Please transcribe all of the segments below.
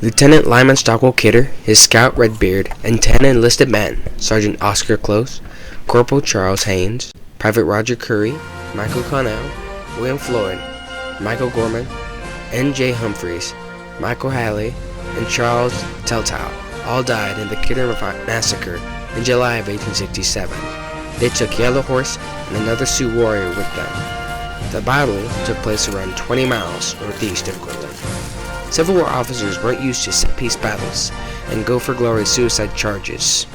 Lieutenant Lyman Kidder, his scout Redbeard, and 10 enlisted men, Sergeant Oscar Close, Corporal Charles Haynes, Private Roger Curry, Michael Connell, William Floyd, Michael Gorman, N.J. Humphreys, Michael Halley, and Charles Teltow all died in the Kidder Massacre in July of 1867. They took Yellow Horse and another Sioux warrior with them. The battle took place around 20 miles northeast of Cleveland. Civil War officers weren't used to set-piece battles and go-for-glory suicide charges.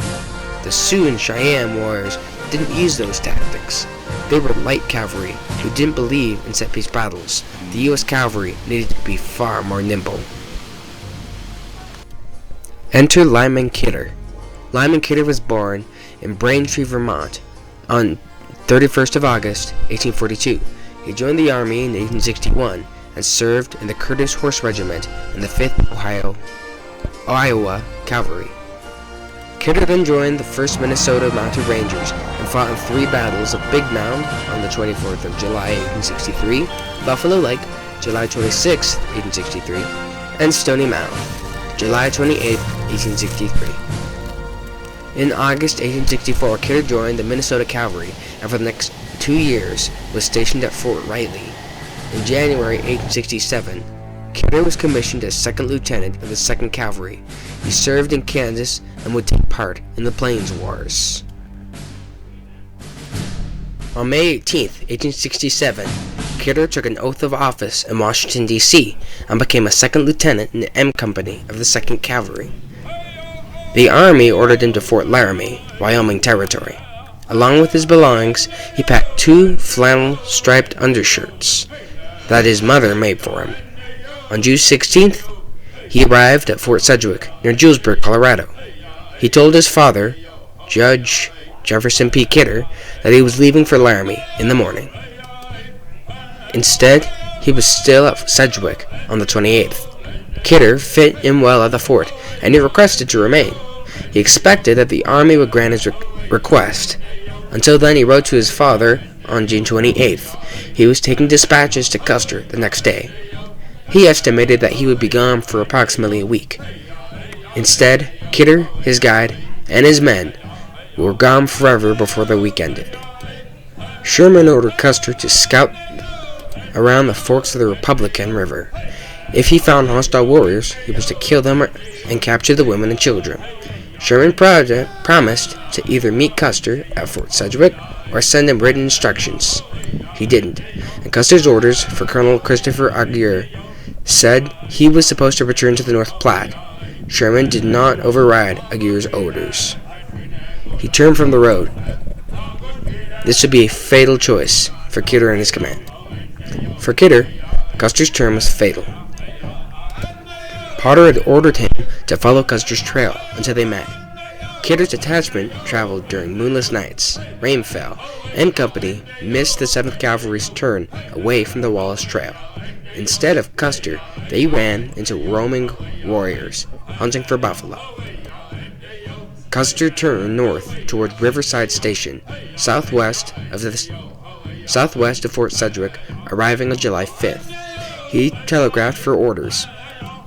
The Sioux and Cheyenne warriors didn't use those tactics. They were light cavalry who didn't believe in set-piece battles. The U.S. cavalry needed to be far more nimble. Enter Lyman Kidder. Lyman Kidder was born in Braintree, Vermont on 31st of August, 1842. He joined the Army in 1861 and served in the Curtis Horse Regiment in the 5th Iowa Cavalry. Kidder then joined the 1st Minnesota Mounted Rangers and fought in 3 battles of Big Mound on the 24th of July, 1863, Buffalo Lake, July 26, 1863, and Stony Mound, July 28, 1863. In August 1864, Kidder joined the Minnesota Cavalry and for the next 2 years was stationed at Fort Riley. In January 1867, Kidder was commissioned as 2nd Lieutenant of the 2nd Cavalry. He served in Kansas and would take part in the Plains Wars. On May 18, 1867, Kidder took an oath of office in Washington, D.C. and became a 2nd Lieutenant in the M Company of the 2nd Cavalry. The Army ordered him to Fort Laramie, Wyoming Territory. Along with his belongings, he packed 2 flannel striped undershirts that his mother made for him. On June 16th, he arrived at Fort Sedgwick, near Julesburg, Colorado. He told his father, Judge Jefferson P. Kidder, that he was leaving for Laramie in the morning. Instead, he was still at Sedgwick on the 28th. Kidder fit in well at the fort, and he requested to remain. He expected that the Army would grant his request. Until then, he wrote to his father on June 28th. He was taking dispatches to Custer the next day. He estimated that he would be gone for approximately a week. Instead, Kidder, his guide, and his men were gone forever before the week ended. Sherman ordered Custer to scout around the forks of the Republican River. If he found hostile warriors, he was to kill them and capture the women and children. Sherman promised to either meet Custer at Fort Sedgwick or send him written instructions. He didn't, and Custer's orders for Colonel Christopher Augur said he was supposed to return to the North Platte. Sherman did not override Augur's orders. He turned from the road. This would be a fatal choice for Kidder and his command. For Kidder, Custer's turn was fatal. Potter had ordered him to follow Custer's trail until they met. Kidder's detachment traveled during moonless nights. Rain fell, and company missed the 7th Cavalry's turn away from the Wallace Trail. Instead of Custer, they ran into roaming warriors, hunting for buffalo. Custer turned north toward Riverside Station, southwest of Fort Sedgwick, arriving on July 5th. He telegraphed for orders.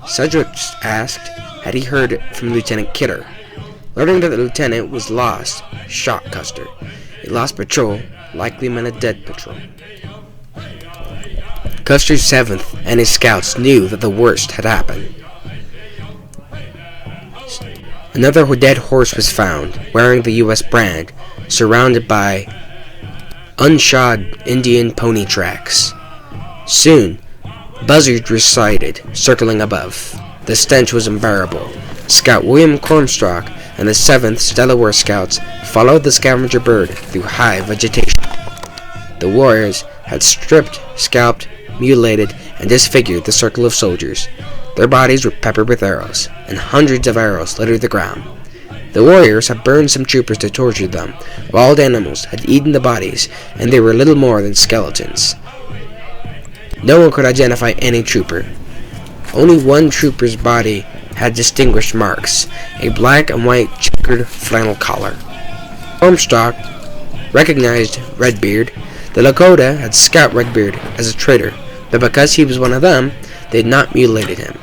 Sedgwick asked had he heard from Lieutenant Kidder. Learning that the lieutenant was lost shocked Custer. A lost patrol likely meant a dead patrol. Custer's 7th and his scouts knew that the worst had happened. Another dead horse was found, wearing the U.S. brand, surrounded by unshod Indian pony tracks. Soon, buzzards were sighted, circling above. The stench was unbearable. Scout William Cornstalk and the 7th Delaware Scouts followed the scavenger bird through high vegetation. The warriors had stripped, scalped, mutilated, and disfigured the circle of soldiers. Their bodies were peppered with arrows, and hundreds of arrows littered the ground. The warriors had burned some troopers to torture them. Wild animals had eaten the bodies, and they were little more than skeletons. No one could identify any trooper. Only one trooper's body had distinguished marks, a black and white checkered flannel collar. Cornstalk recognized Redbeard. The Lakota had scouted Redbeard as a traitor, but because he was one of them, they had not mutilated him.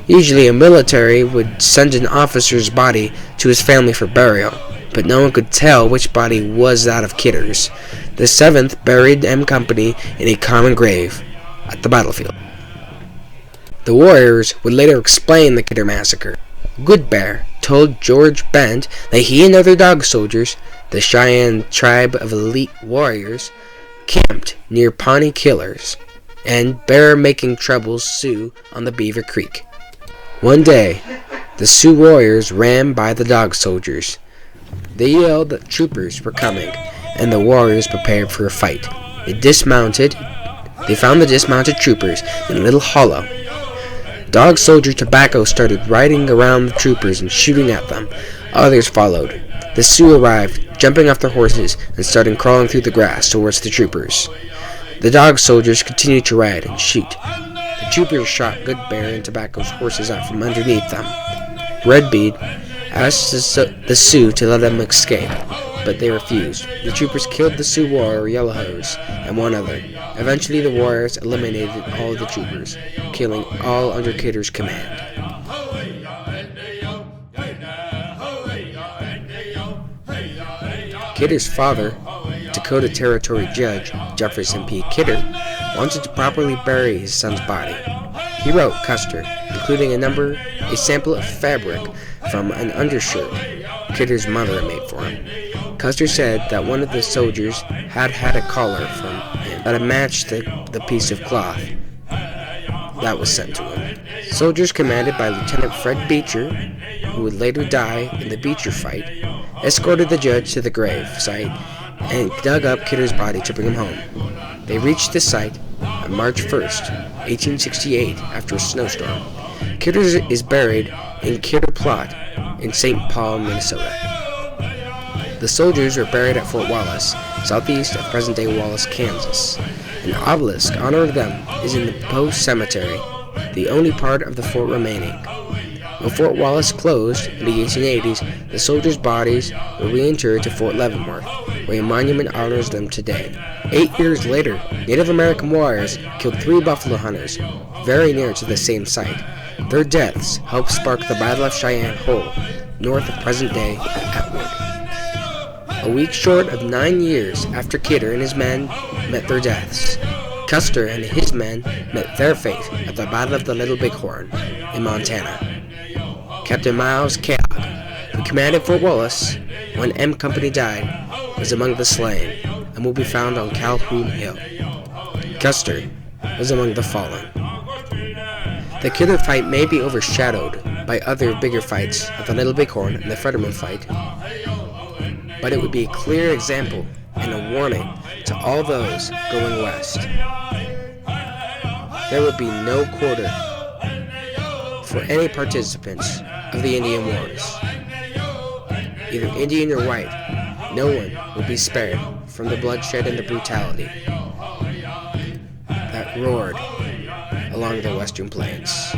Usually a military would send an officer's body to his family for burial, but no one could tell which body was that of Kidder's. The 7th buried M Company in a common grave at the battlefield. The warriors would later explain the Kidder Massacre. Good Bear told George Bent that he and other dog soldiers, the Cheyenne tribe of elite warriors, camped near Pawnee Killers and bear-making troubles Sioux on the Beaver Creek. One day, the Sioux warriors ran by the dog soldiers. They yelled that troopers were coming, and the warriors prepared for a fight. They found the dismounted troopers in a little hollow. Dog soldier Tobacco started riding around the troopers and shooting at them. Others followed. The Sioux arrived, jumping off their horses and started crawling through the grass towards the troopers. The dog soldiers continued to ride and shoot. The troopers shot Good Bear and Tobacco's horses out from underneath them. Redbeard asked the Sioux to let them escape, but they refused. The troopers killed the Sioux warrior Yellow Hose and one other. Eventually the warriors eliminated all of the troopers, killing all under Kidder's command. Kidder's father, Dakota Territory Judge Jefferson P. Kidder, wanted to properly bury his son's body. He wrote Custer, including a sample of fabric from an undershirt Kidder's mother made for him. Custer said that one of the soldiers had a collar from him that matched the piece of cloth that was sent to him. Soldiers commanded by Lieutenant Fred Beecher, who would later die in the Beecher fight, escorted the judge to the grave site and dug up Kidder's body to bring him home. They reached the site on March 1st, 1868, after a snowstorm. Kidder is buried in Kidder Plot in St. Paul, Minnesota. The soldiers were buried at Fort Wallace, southeast of present-day Wallace, Kansas. An obelisk honoring them is in the Post Cemetery, the only part of the fort remaining. When Fort Wallace closed in the 1880s, the soldiers' bodies were reinterred to Fort Leavenworth, where a monument honors them today. 8 years later, Native American warriors killed 3 buffalo hunters, very near to the same site. Their deaths helped spark the Battle of Cheyenne Hole, north of present-day Atwood. A week short of 9 years after Kidder and his men met their deaths, Custer and his men met their fate at the Battle of the Little Bighorn in Montana. Captain Miles Kellogg, who commanded Fort Wallace when M Company died, was among the slain and will be found on Calhoun Hill. Custer was among the fallen. The Kidder fight may be overshadowed by other bigger fights of the Little Bighorn and the Fetterman fight, but it would be a clear example and a warning to all those going west. There would be no quarter for any participants of the Indian Wars. Either Indian or white, no one would be spared from the bloodshed and the brutality that roared along the western plains.